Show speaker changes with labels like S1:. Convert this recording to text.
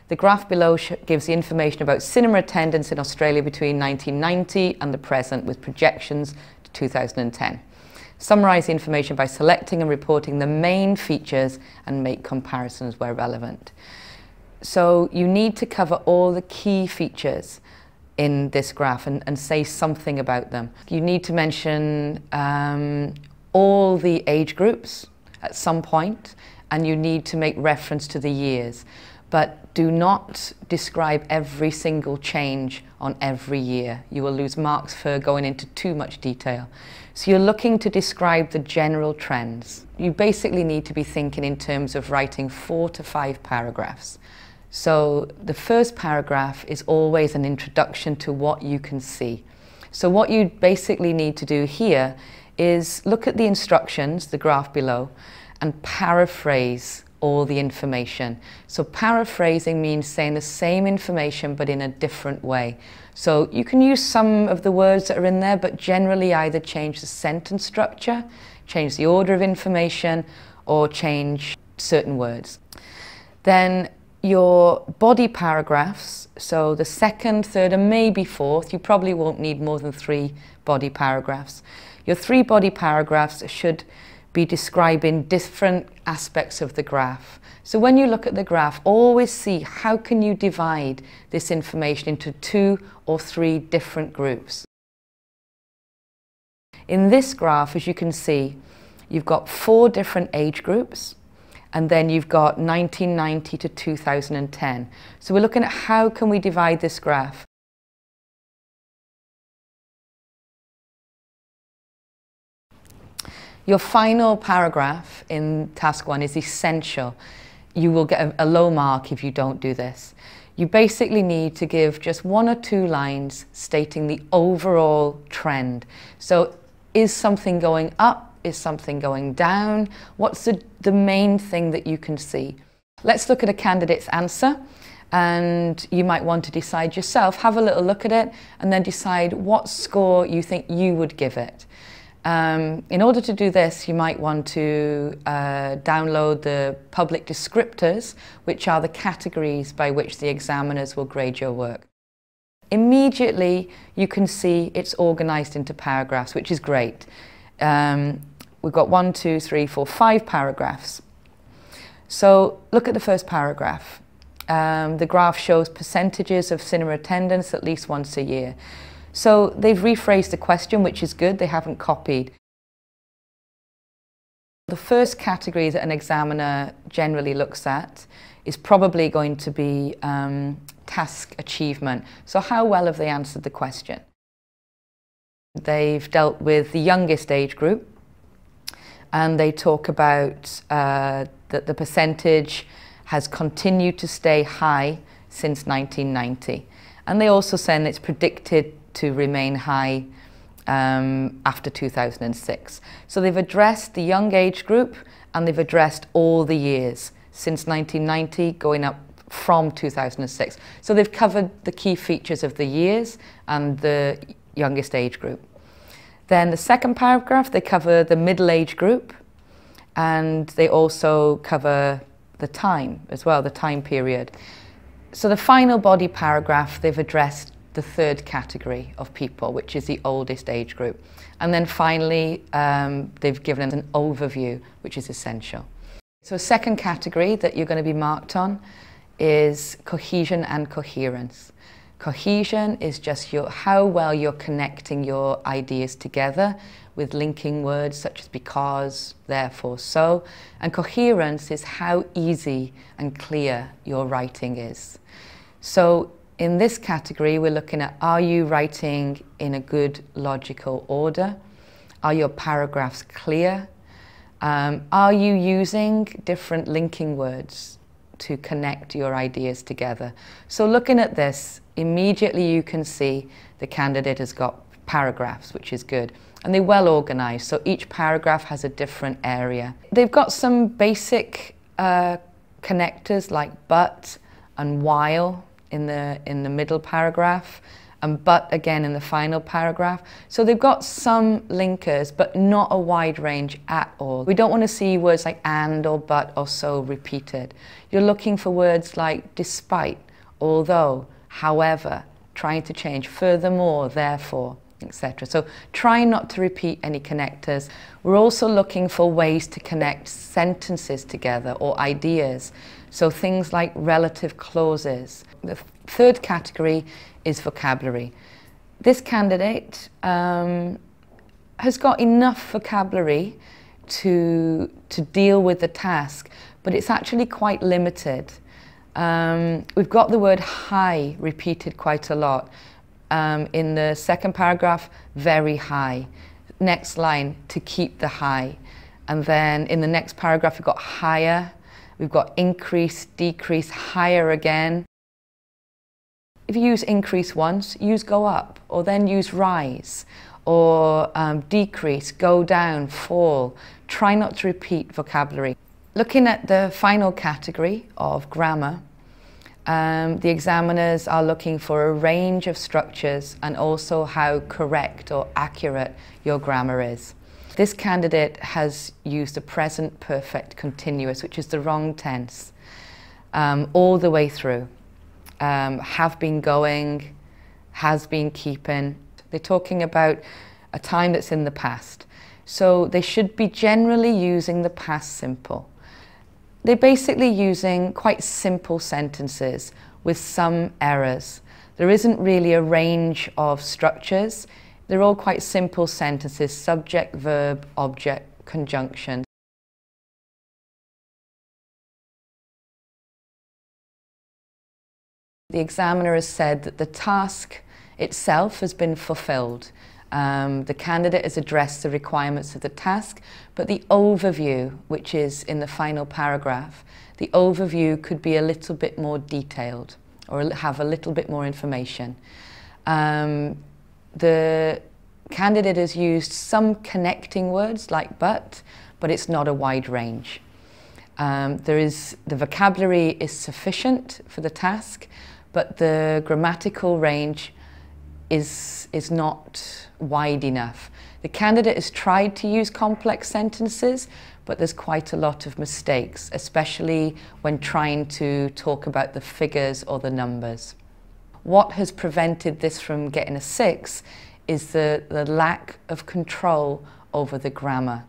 S1: The graph below gives the information about cinema attendance in Australia between 1990 and the present, with projections to 2010. Summarise the information by selecting and reporting the main features and make comparisons where relevant. So you need to cover all the key features in this graph and say something about them. You need to mention all the age groups at some point, and you need to make reference to the years. But do not describe every single change on every year. You will lose marks for going into too much detail. So you're looking to describe the general trends. You basically need to be thinking in terms of writing 4 to 5 paragraphs. So the first paragraph is always an introduction to what you can see. So what you basically need to do here is look at the instructions, the graph below, and paraphrase all the information. So paraphrasing means saying the same information but in a different way. So you can use some of the words that are in there, but generally either change the sentence structure, change the order of information, or change certain words. Then your body paragraphs, so the second, third, and maybe fourth, you probably won't need more than 3 body paragraphs. Your 3 body paragraphs should be describing different aspects of the graph. So when you look at the graph, always see how can you divide this information into 2 or 3 different groups. In this graph, as you can see, you've got 4 different age groups, and then you've got 1990 to 2010. So we're looking at how can we divide this graph. Your final paragraph in task 1 is essential. You will get a low mark if you don't do this. You basically need to give just 1 or 2 lines stating the overall trend. So is something going up? Is something going down? What's the main thing that you can see? Let's look at a candidate's answer, and you might want to decide yourself, have a little look at it, and then decide what score you think you would give it. In order to do this, you might want to download the public descriptors, which are the categories by which the examiners will grade your work. Immediately, you can see it's organised into paragraphs, which is great. We've got 1, 2, 3, 4, 5 paragraphs. So look at the first paragraph. The graph shows percentages of cinema attendance at least once a year. So they've rephrased the question, which is good. They haven't copied. The first category that an examiner generally looks at is probably going to be task achievement. So how well have they answered the question? They've dealt with the youngest age group, and they talk about that the percentage has continued to stay high since 1990. And they also say it's predicted to remain high after 2006. So they've addressed the young age group, and they've addressed all the years since 1990 going up from 2006. So they've covered the key features of the years and the youngest age group. Then the second paragraph, they cover the middle age group, and they also cover the time as well, the time period. So the final body paragraph, they've addressed the third category of people, which is the oldest age group. And then finally, they've given an overview, which is essential. So a second category that you're going to be marked on is cohesion and coherence. Cohesion is just how well you're connecting your ideas together with linking words such as because, therefore, so. And coherence is how easy and clear your writing is. So in this category, we're looking at, are you writing in a good logical order? Are your paragraphs clear? Are you using different linking words to connect your ideas together? So looking at this, immediately you can see the candidate has got paragraphs, which is good. And they're well organized, so each paragraph has a different area. They've got some basic connectors like but and while in the middle paragraph, and but again in the final paragraph. So they've got some linkers, but not a wide range at all. We don't want to see words like and or but or so repeated. You're looking for words like despite, although, however, trying to change, furthermore, therefore, etc. So try not to repeat any connectors. We're also looking for ways to connect sentences together or ideas. So things like relative clauses. The third category is vocabulary. This candidate has got enough vocabulary to deal with the task, but it's actually quite limited. We've got the word high repeated quite a lot. In the second paragraph, very high. Next line, to keep the high. And then in the next paragraph, we've got higher. We've got increase, decrease, higher again. If you use increase once, use go up, or then use rise, or decrease, go down, fall. Try not to repeat vocabulary. Looking at the final category of grammar, the examiners are looking for a range of structures and also how correct or accurate your grammar is. This candidate has used the present perfect continuous, which is the wrong tense, all the way through. Have been going, has been keeping. They're talking about a time that's in the past. So they should be generally using the past simple. They're basically using quite simple sentences with some errors. There isn't really a range of structures. They're all quite simple sentences, subject, verb, object, conjunction. The examiner has said that the task itself has been fulfilled. The candidate has addressed the requirements of the task, but the overview, which is in the final paragraph, the overview could be a little bit more detailed or have a little bit more information. The candidate has used some connecting words like but it's not a wide range. The vocabulary is sufficient for the task, but the grammatical range is not wide enough. The candidate has tried to use complex sentences, but there's quite a lot of mistakes, especially when trying to talk about the figures or the numbers. What has prevented this from getting a 6 is the lack of control over the grammar.